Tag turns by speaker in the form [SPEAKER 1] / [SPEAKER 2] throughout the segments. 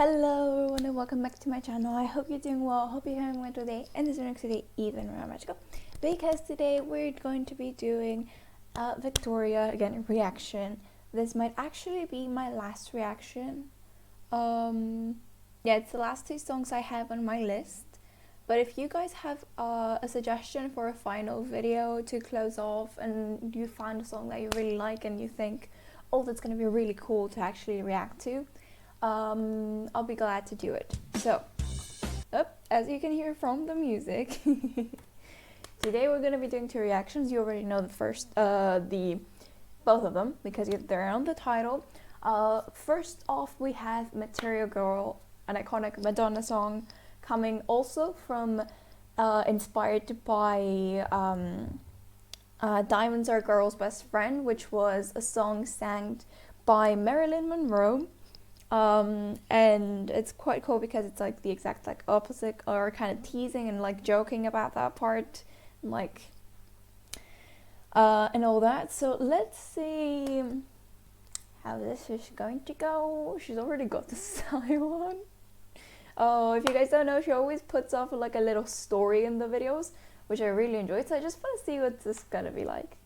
[SPEAKER 1] Hello everyone and welcome back to my channel. I hope you're doing well. Hope you're having a wonderful day and this is today even more magical because today we're going to be doing Victoria again reaction. This might actually be my last reaction. Yeah, it's the last two songs I have on my list. But if you guys have a suggestion for a final video to close off and you find a song that you really like and you think, oh, that's gonna be really cool to actually react to, I'll be glad to do it. So, as you can hear from the music, today we're gonna be doing two reactions. You already know both of them because they're on the title. First off, we have Material Girl, an iconic Madonna song, coming also from inspired by Diamonds Are a Girl's Best Friend, which was a song sang by Marilyn Monroe. And it's quite cool because it's like the exact like opposite, or kind of teasing and like joking about that part, like and all that. So let's see how this is going to go. She's already got the style on. Oh, if you guys don't know, she always puts off like a little story in the videos, which I really enjoy. So I just want to see what this is gonna be like.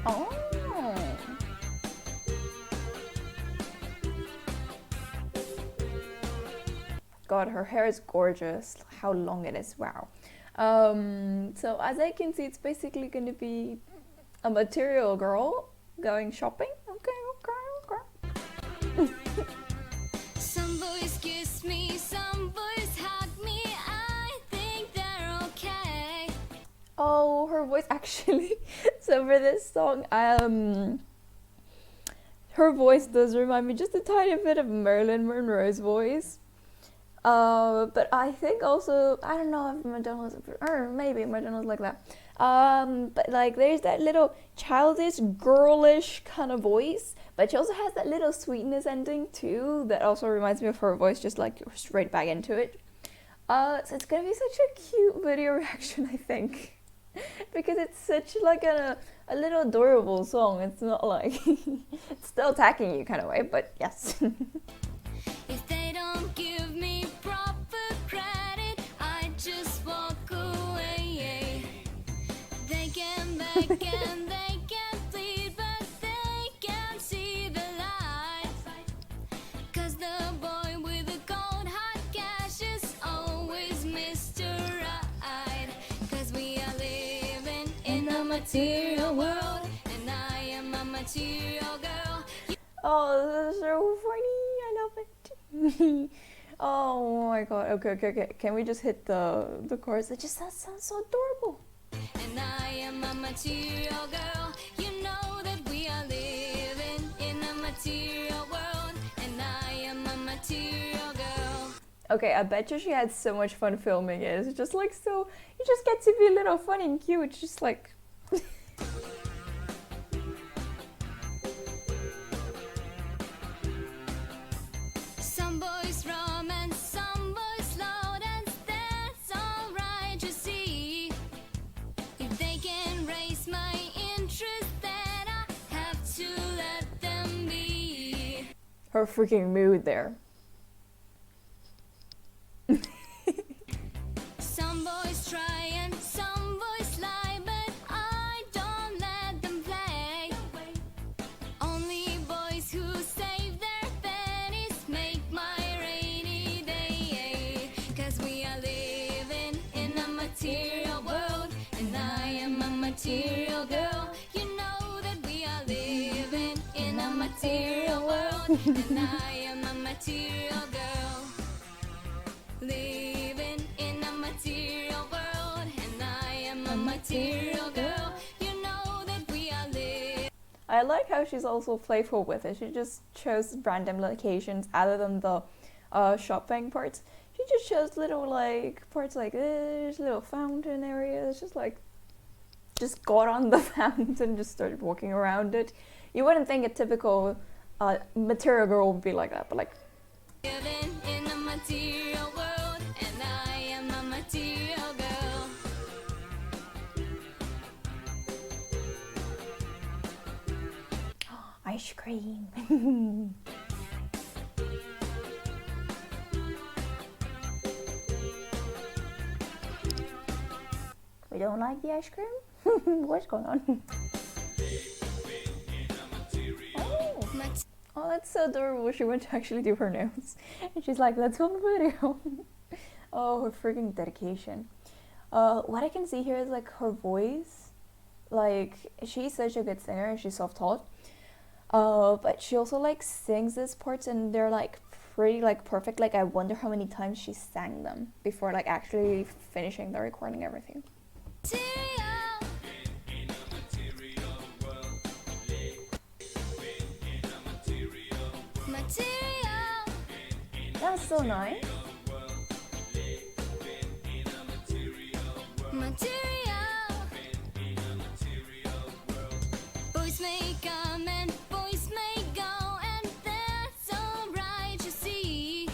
[SPEAKER 1] Oh. God, her hair is gorgeous. How long it is, wow. So as I can see, it's basically going to be a Material Girl going shopping. Okay.
[SPEAKER 2] Some boys kiss me, some boys hug me, I think they're okay.
[SPEAKER 1] Oh, her voice actually. So for this song, her voice does remind me just a tiny bit of Marilyn Monroe's voice. But I think also, I don't know if Madonna's, or maybe Madonna's like that. But like there's that little childish, girlish kind of voice, but she also has that little sweetness ending too that also reminds me of her voice, just like straight back into it. So it's gonna be such a cute video reaction, I think. Because it's such like a little adorable song. It's not like it's still attacking you kind of way, but yes.
[SPEAKER 2] If they don't give me proper credit, I just walk away. They can beg and they can plead, but they can't see the light. Cause the boy with the gold hard cash is always Mr. Right. Cause we are living in a material world, and I am a material girl.
[SPEAKER 1] Oh, this is so funny. I love it. Oh my god. Okay. Can we just hit the chorus? That sounds so adorable.
[SPEAKER 2] And I am a material girl. You know that we are living in a material world, and I am a material girl.
[SPEAKER 1] Okay, I bet you she had so much fun filming it. It's just like so, you just get to be a little funny and cute. It's just like
[SPEAKER 2] Some boys romance, some boys slow dance. That's alright, you see. If they can raise my interest, then I have to let them be.
[SPEAKER 1] her freaking mood there.
[SPEAKER 2] Some boys try and some boys lie, but I don't let them play. Only boys who save their pennies make my rainy day. Cause we are living in a material world, and I am a material girl. You know that we are living in a material world, and I am a material girl. Living in a material world, and I am a material girl. You know that we are living.
[SPEAKER 1] I like how she's also playful with it. She just chose random locations other than the shopping parts. She just chose little like parts like this, little fountain areas, just like just got on the fountain and just started walking around it. You wouldn't think a typical material girl would be like that, but like
[SPEAKER 2] Living in a material world, and I am a material girl.
[SPEAKER 1] ice cream. We don't like the ice cream? What's going on? Oh, that's so adorable. She went to actually do her nails. And she's like, let's film a video. Oh, her freaking dedication. What I can see here is like her voice. Like, she's such a good singer and she's self-taught. But she also like sings these parts and they're like pretty like perfect. Like, I wonder how many times she sang them before like actually finishing the recording and everything. That's so nice.
[SPEAKER 2] Boys may come and boys may go, and that's alright, you see.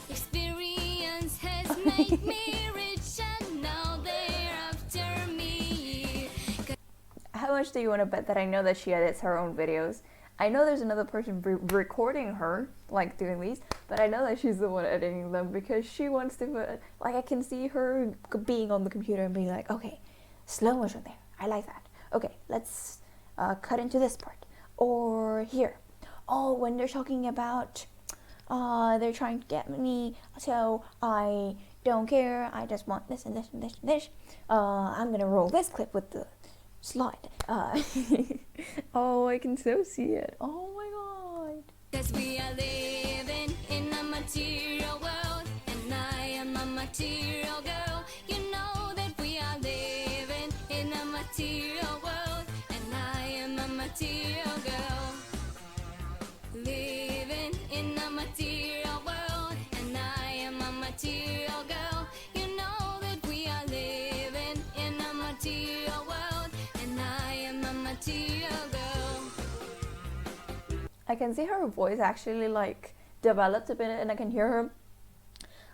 [SPEAKER 2] Experience has made me rich, and now they're after me.
[SPEAKER 1] How much do you want to bet that I know that she edits her own videos? I know there's another person recording her, like doing these, but I know that she's the one editing them because she wants to put, like I can see her being on the computer and being like, okay, slow motion there, I like that. Okay, let's cut into this part. Or here. Oh, when they're talking about, they're trying to get me, so I don't care, I just want this and this and this and this. I'm gonna roll this clip with the slide. Oh, I can so see it. Oh my god.
[SPEAKER 2] 'Cause we are living in a material world, and I am a material girl. You know that we are living in a material world, and I am a material girl. Living in a material world, and I am a material girl. You know that we are living in a material world, and I am a material girl.
[SPEAKER 1] I can see her voice actually like developed a bit and I can hear her.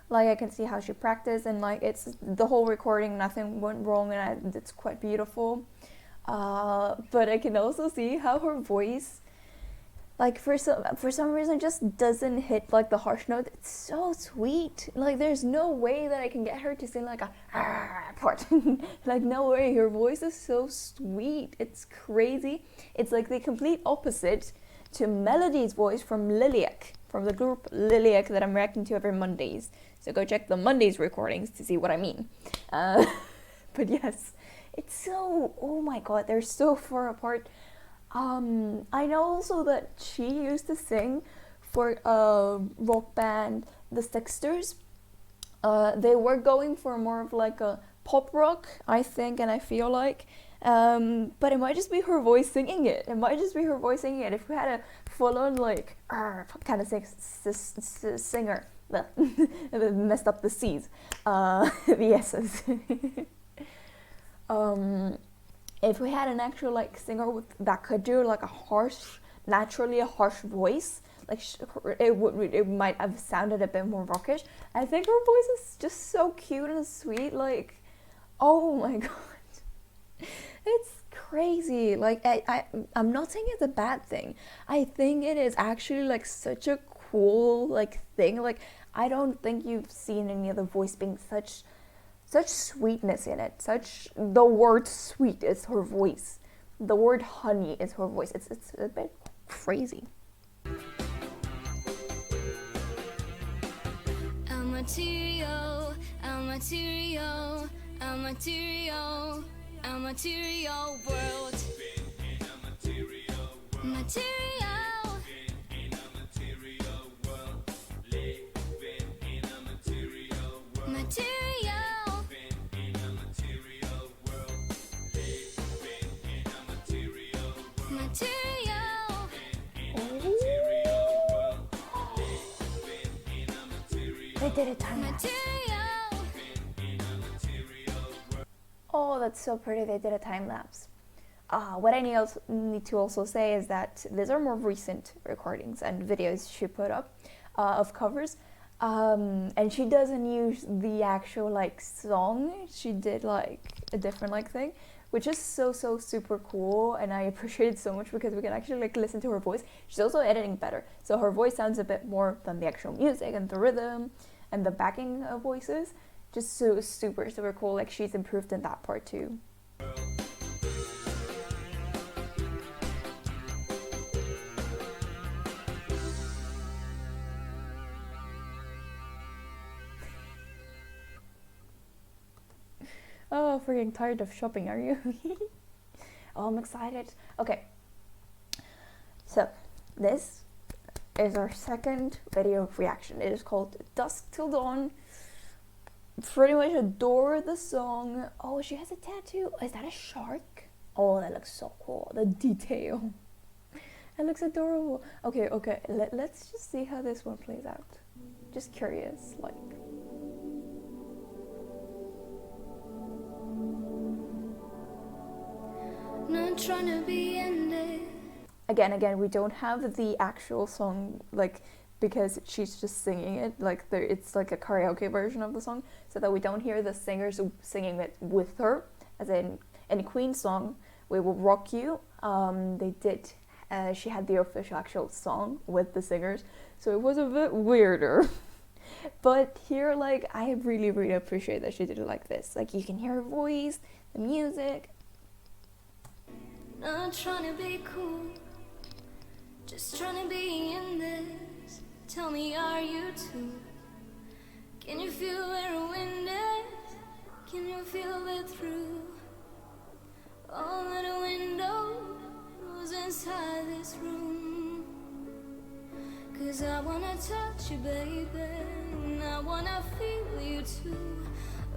[SPEAKER 1] Like I can see how she practiced and like it's the whole recording, nothing went wrong and it's quite beautiful. But I can also see how her voice, like for some reason, just doesn't hit like the harsh note. It's so sweet. Like there's no way that I can get her to sing like a part. Like no way. Her voice is so sweet. It's crazy. It's like the complete opposite to Melody's voice from Lilac, from the group Lilac that I'm reacting to every Mondays. So go check the Mondays recordings to see what I mean. But yes, it's so, oh my god, they're so far apart. I know also that she used to sing for a rock band, the Sexters. They were going for more of like a pop rock, I think, and I feel like. But it might just be her voice singing it. It might just be her voice singing it. If we had a full-on like kind of singer, well, messed up the C's, the S's. If we had an actual like singer that could do like a harsh, naturally a harsh voice, like it might have sounded a bit more rockish. I think her voice is just so cute and sweet. Like, oh my god. It's crazy. Like I'm not saying it's a bad thing. I think it is actually like such a cool like thing. Like I don't think you've seen any other voice being such sweetness in it. The word sweet is her voice. The word honey is her voice. It's a bit crazy.
[SPEAKER 2] A material, a material, a material. A material world. Material. Material. Material.
[SPEAKER 1] They did it time.
[SPEAKER 2] Material.
[SPEAKER 1] Oh, that's so pretty. They did a time lapse. What I need to also say is that these are more recent recordings and videos she put up of covers. And she doesn't use the actual like song. She did like a different like thing, which is so super cool, and I appreciate it so much because we can actually like listen to her voice. She's also editing better, so her voice sounds a bit more than the actual music and the rhythm and the backing voices. Just so super cool. Like she's improved in that part too. Oh, freaking tired of shopping, are you? Oh, I'm excited. Okay, so this is our second video reaction. It is called Dusk Till Dawn. Pretty much adore the song. Oh, she has a tattoo. Is that a shark? Oh, that looks so cool. The detail. It looks adorable. Okay, let's just see how this one plays out. Just curious, like.
[SPEAKER 2] Not trying to be ended.
[SPEAKER 1] Again, we don't have the actual song, like, because she's just singing it, like, it's like a karaoke version of the song, so that we don't hear the singers singing it with her, as in Queen's song, We Will Rock You, she had the official actual song with the singers, so it was a bit weirder. But here, like, I really appreciate that she did it like this. Like, you can hear her voice, the music.
[SPEAKER 2] Not trying to be cool, just trying to be in this. Tell me, are you too? Can you feel where a wind is? Can you feel it through all of the windows inside this room? 'Cause I wanna touch you, baby, and I wanna feel you too.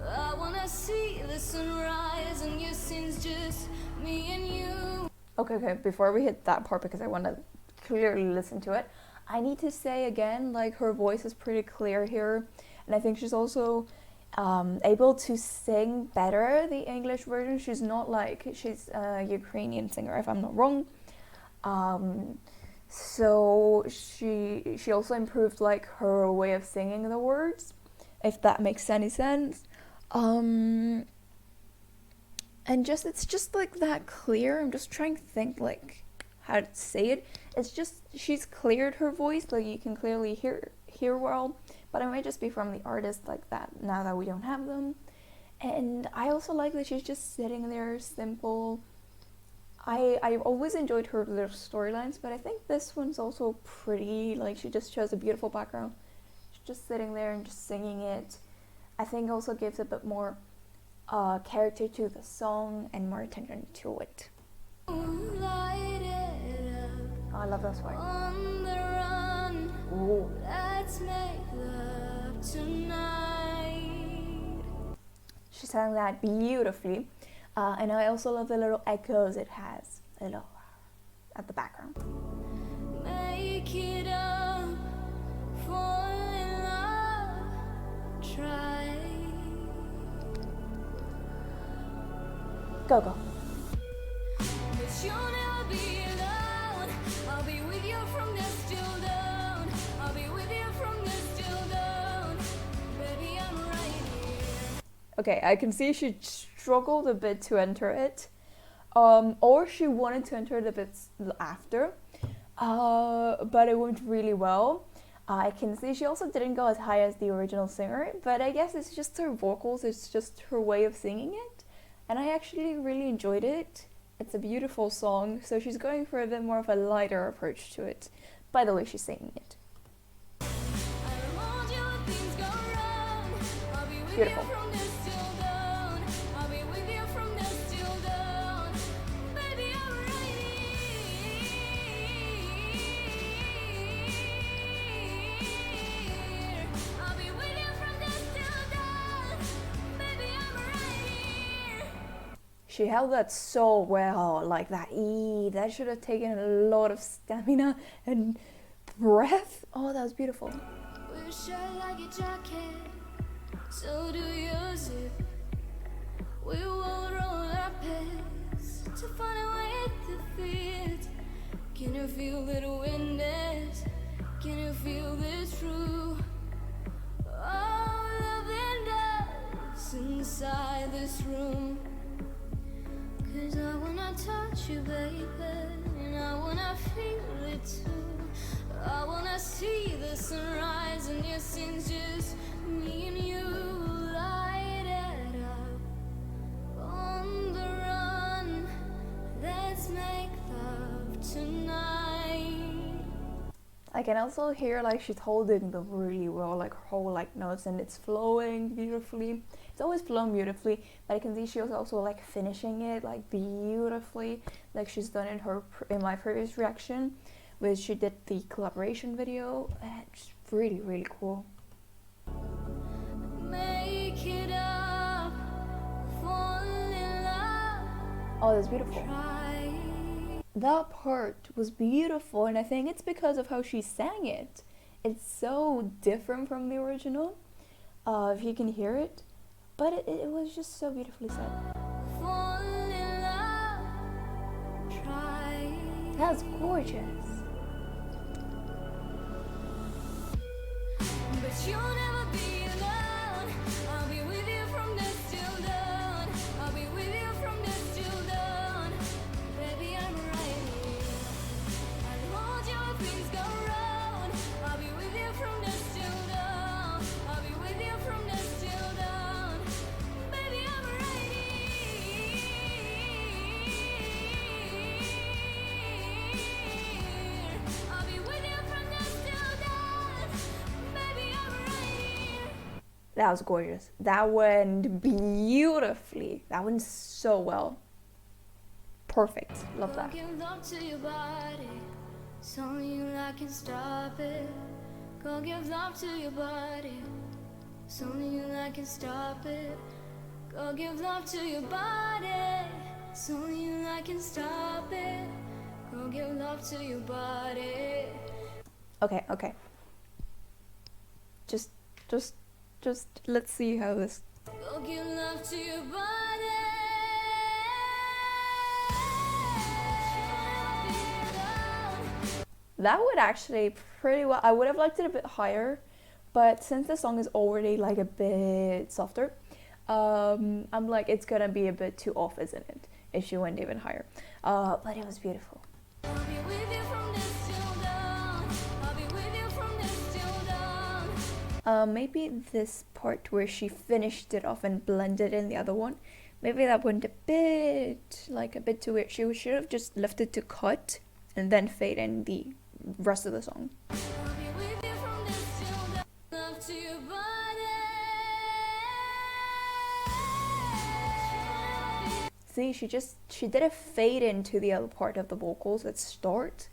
[SPEAKER 2] I wanna see the sunrise and your sins, just me and you.
[SPEAKER 1] Okay, before we hit that part, because I want to clearly listen to it, I need to say again, like, her voice is pretty clear here, and I think she's also able to sing better the English version. She's not like, she's a Ukrainian singer, if I'm not wrong. So she also improved like her way of singing the words, if that makes any sense. And just, it's just like that clear. I'm just trying to think like how to say it. It's just, she's cleared her voice, like you can clearly hear well, but it might just be from the artist like that now that we don't have them. And I also like that she's just sitting there simple. I always enjoyed her little storylines, but I think this one's also pretty. Like, she just shows a beautiful background. She's just sitting there and just singing it. I think also gives a bit more character to the song and more attention to it.
[SPEAKER 2] Light it up.
[SPEAKER 1] Oh, I love that song.
[SPEAKER 2] On the run.
[SPEAKER 1] Ooh.
[SPEAKER 2] Let's make love tonight.
[SPEAKER 1] She sang that beautifully. And I also love the little echoes it has, at the background.
[SPEAKER 2] Make it up, fall in love, try.
[SPEAKER 1] Go.
[SPEAKER 2] But you'll never be alone. I'll be with you from dusk till dawn. I'll be with you from dusk till dawn. Baby, I'm right here.
[SPEAKER 1] Okay, I can see she struggled a bit to enter it, or she wanted to enter it a bit after, but it went really well. I can see she also didn't go as high as the original singer, but I guess it's just her vocals, it's just her way of singing it, and I actually really enjoyed it. It's a beautiful song, so she's going for a bit more of a lighter approach to it, by the way she's singing it. Beautiful. She held that so well, like that E. That should have taken a lot of stamina and breath. Oh, that was beautiful.
[SPEAKER 2] Wish I like your jacket, so do yours. We will roll inside this room. 'Cause I wanna touch you, baby, and I wanna feel it too. I wanna see the sunrise and your scenes, just me and you. Light it up on the run. Let's make love tonight.
[SPEAKER 1] I can also hear like she's holding them really well, like her whole like notes, and it's flowing beautifully. It's always flown beautifully, but I can see she was also like finishing it like beautifully, like she's done in my previous reaction, which she did the collaboration video. It's really, really cool.
[SPEAKER 2] Make it up, fall in love.
[SPEAKER 1] Oh, that's beautiful.
[SPEAKER 2] Try.
[SPEAKER 1] That part was beautiful, and I think it's because of how she sang it. It's so different from the original, if you can hear it, but it was just so beautifully said.
[SPEAKER 2] Fall in love. Try.
[SPEAKER 1] That's gorgeous.
[SPEAKER 2] But you'll never be alone. I'll be with you from dusk till dawn. I'll be with you from dusk till dawn. Baby, I'm right here. I'll hold you if things go wrong. I'll be with you from dusk till dawn. I'll be with you from dusk till dawn. Baby, I'm right here. I'll be with you from dusk till dawn. Baby, I'm right here.
[SPEAKER 1] That was gorgeous. That went beautifully. That went so well. Perfect. Love that.
[SPEAKER 2] Go give love to your body. It's only you that can stop it. Go give love to your body. It's only you that can stop it. Go give love to your body. It's only you that can stop it. Go give love to your body.
[SPEAKER 1] Okay. Just let's see how this.
[SPEAKER 2] Go give love to your body.
[SPEAKER 1] That would actually pretty well. I would have liked it a bit higher, but since the song is already like a bit softer, I'm like it's gonna be a bit too off, isn't it? If she went even higher. But it was beautiful.
[SPEAKER 2] I'll be with you from dusk till dawn. I'll be with you from dusk till dawn.
[SPEAKER 1] Maybe this part where she finished it off and blended in the other one, maybe that went a bit too weird. She should have just left it to cut and then fade in the rest of the song.
[SPEAKER 2] I'll be with you from dusk till dawn. Love to your body.
[SPEAKER 1] See, she did a fade into the other part of the vocals at start,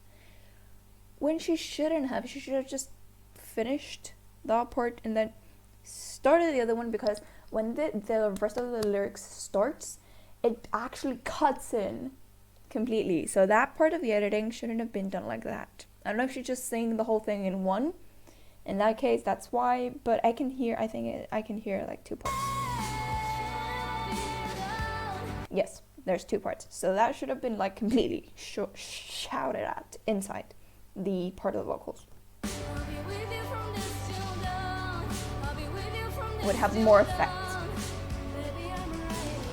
[SPEAKER 1] when she shouldn't have. She should have just finished that part and then started the other one, because when the rest of the lyrics starts, it actually cuts in completely. So that part of the editing shouldn't have been done like that. I don't know if she just sang the whole thing in one. In that case, that's why. But I can hear like two parts. Yes, there's two parts. So that should have been like completely shouted at inside the part of the vocals.
[SPEAKER 2] I'll be with you from dusk till dawn. I'll be with you from dusk
[SPEAKER 1] Would have
[SPEAKER 2] till
[SPEAKER 1] more
[SPEAKER 2] dawn.
[SPEAKER 1] effect.
[SPEAKER 2] Baby, I'm right here.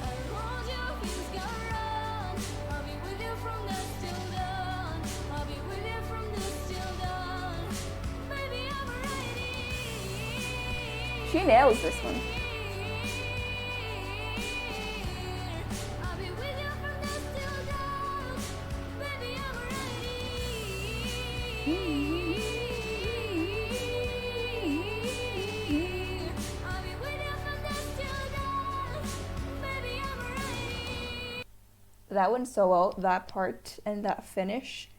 [SPEAKER 2] I'll hold you if things go wrong. I'll be with you from dusk till dawn. I'll be with you from dusk till dawn. Baby, I'm right here.
[SPEAKER 1] She nails this one.
[SPEAKER 2] I'll be with you from dusk till dawn. Baby, I'm right here. I'll be with you from dusk till dawn. Baby, I'm right.
[SPEAKER 1] That went so well, that part and that finish.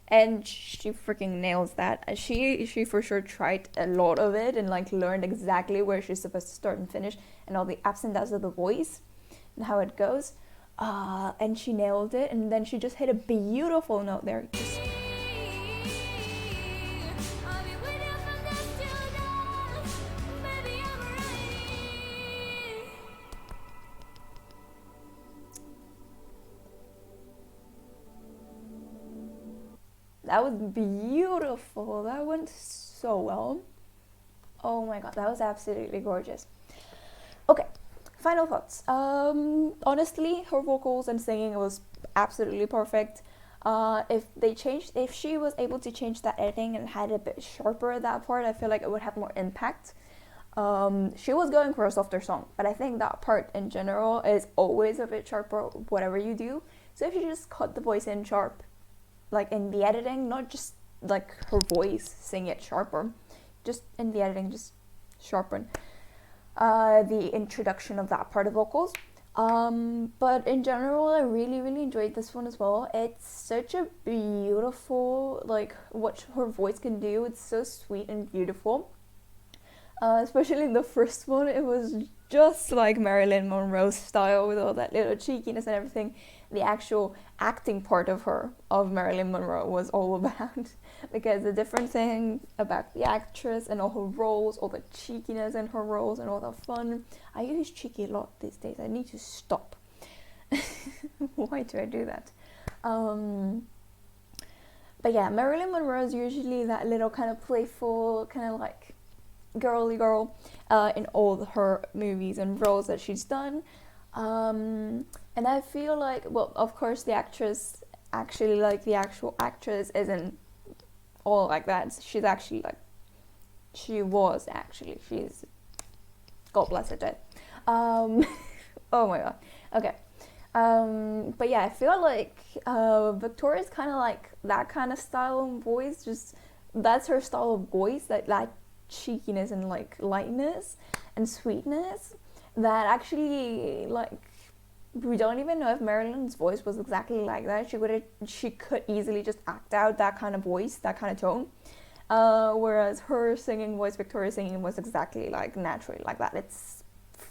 [SPEAKER 1] And she freaking nails that. She for sure tried a lot of it and like learned exactly where she's supposed to start and finish and all the ups and downs of the voice and how it goes. And she nailed it, and then she just hit a beautiful note there. Just
[SPEAKER 2] I'll be with you from dusk till dawn. Baby, I'm right.
[SPEAKER 1] that was beautiful. That went so well. Oh my god, that was absolutely gorgeous. Okay, final thoughts. Honestly, her vocals and singing was absolutely perfect. If she was able to change that editing and had a bit sharper at that part, I feel like it would have more impact. She was going for a softer song, but I think that part in general is always a bit sharper, whatever you do. So if you just cut the voice in sharp, like in the editing, not just like her voice, sing it sharper, just in the editing, just sharpen the introduction of that part of vocals. But in general, I really, really enjoyed this one as well. It's such a beautiful, like, what her voice can do. It's so sweet and beautiful. Especially in the first one, it was just like Marilyn Monroe's style with all that little cheekiness and everything. The actual acting part of Marilyn Monroe, was all about. Because the different thing about the actress and all her roles, all the cheekiness in her roles and all the fun. I use cheeky a lot these days. I need to stop. Why do I do that? But yeah, Marilyn Monroe is usually that little kind of playful, kind of like girly girl in all her movies and roles that she's done. And I feel like, well, of course the actress, actually, like, the actual actress isn't all like that. She's actually like, she's, God bless her dead. Oh my god. Okay. But yeah, I feel like Victoria's kind of like that kind of style of voice. Just, that's her style of voice, that cheekiness and like lightness and sweetness, that actually, like, we don't even know if Marilyn's voice was exactly like that. She could easily just act out that kind of voice, that kind of tone. Whereas her singing voice, Victoria's singing, was exactly like naturally like that. It's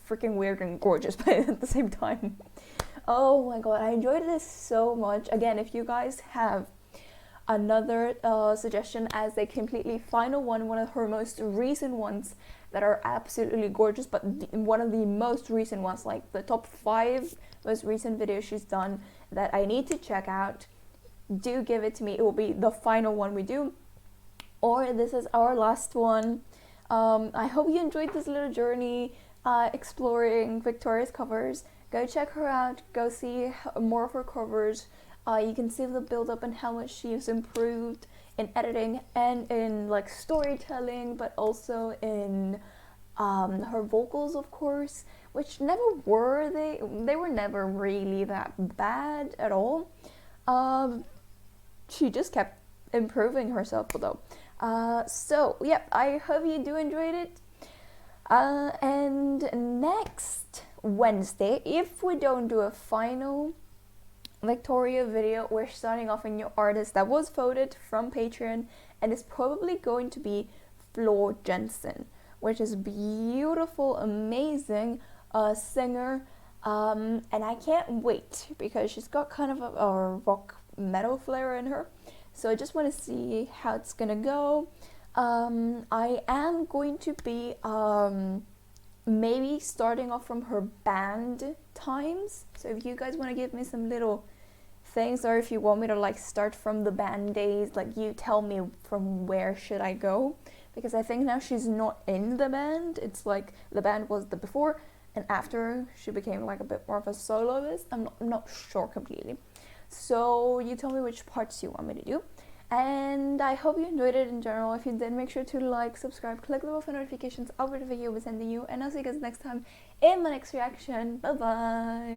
[SPEAKER 1] freaking weird and gorgeous, but at the same time. Oh my god, I enjoyed this so much. Again, if you guys have another suggestion as a completely final one of her most recent ones that are absolutely gorgeous, but one of the most recent ones, like the top 5 most recent videos she's done that I need to check out, do give it to me. It will be the final one we do, or this is our last one. I hope you enjoyed this little journey exploring Victoria's covers. Go check her out, go see more of her covers. You can see the build up and how much she's improved in editing and in like storytelling, but also in her vocals, of course, which they were never really that bad at all. She just kept improving herself though. So yep, I hope you do enjoyed it. And next Wednesday, if we don't do a final Victoria video, we're starting off a new artist that was voted from Patreon, and it's probably going to be Floor Jensen, which is beautiful, amazing singer, and I can't wait because she's got kind of a rock metal flair in her, so I just want to see how it's gonna go. I am going to be maybe starting off from her band times, so if you guys want to give me some little things, or if you want me to like start from the band days, like, you tell me from where should I go, because I think now she's not in the band. It's like the band was the before, and after she became like a bit more of a soloist. I'm not sure completely, so you tell me which parts you want me to do. And I hope you enjoyed it in general. If you did, make sure to like, subscribe, click the bell for notifications of the video I'll be sending you, and I'll see you guys next time in my next reaction. Bye bye.